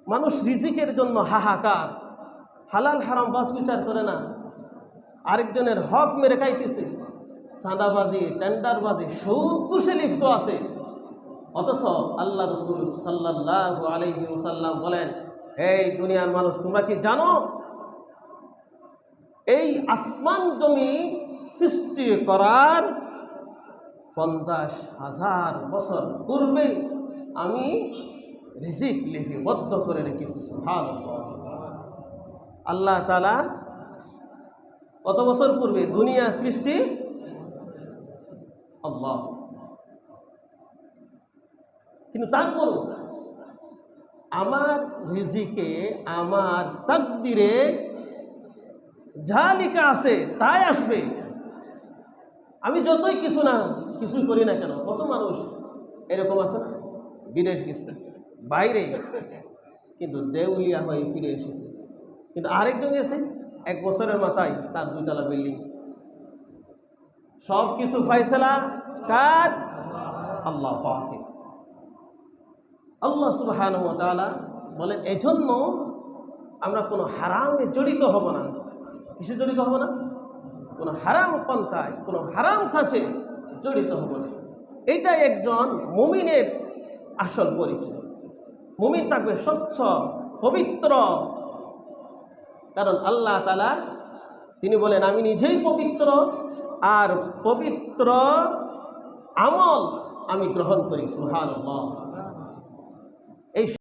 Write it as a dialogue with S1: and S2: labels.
S1: মানুষ রিজিকের জন্য হাহাকার, হালাল হারাম বাদ বিচার করে না, আরেকজনের হক মেরে খাইতেছে, চাঁদাবাজি, টেন্ডারবাজি, সুদ ঘুষে লিপ্ত আছে। অথচ আল্লাহ রাসূল সাল্লাল্লাহু আলাইহি ওয়াসাল্লাম বলেন, এই দুনিয়ার মানুষ, তোমরা কি জানো এই আসমান জমি সৃষ্টি করার 50,000 বছর পূর্বে আমি রিজিক লিপিবদ্ধ করে রেখেছি। সুবহানাল্লাহ। আল্লাহ তাআলা কত বছর পূর্বে দুনিয়া সৃষ্টি? আল্লাহ। কিন্তু তারপর আমার রিজিকে, আমার তাকদিরে যা লেখা আছে তাই আসবে। আমি যতই কিছুই করি না কেন। কত মানুষ এরকম আছে না, বিদেশ গেছে, বাইরে, কিন্তু দেউলিয়া হয়ে ফিরে এসেছে। কিন্তু আরেকজন গেছে 1 বছরের মাথায় তার 2 তলা বিল্ডিং। সব কিছু ফয়সালা কার? আল্লাহ পাকের। আল্লাহ সুবহানাহু ওয়া তাআলা বলেন, এজন্য আমরা কোনো হারামে জড়িত হব না। কিসে জড়িত হব না? কোনো হারাম পন্থায়, কোনো হারাম কাজে জড়িত হব না। এটাই একজন মুমিনের আসল পরিচয়। মুমিন থাকবে স্বচ্ছ, পবিত্র। কারণ আল্লাহ তাআলা তিনি বলেন, আমি নিজেই পবিত্র, আর পবিত্র আমল আমি গ্রহণ করি। সুবহানাল্লাহ। এই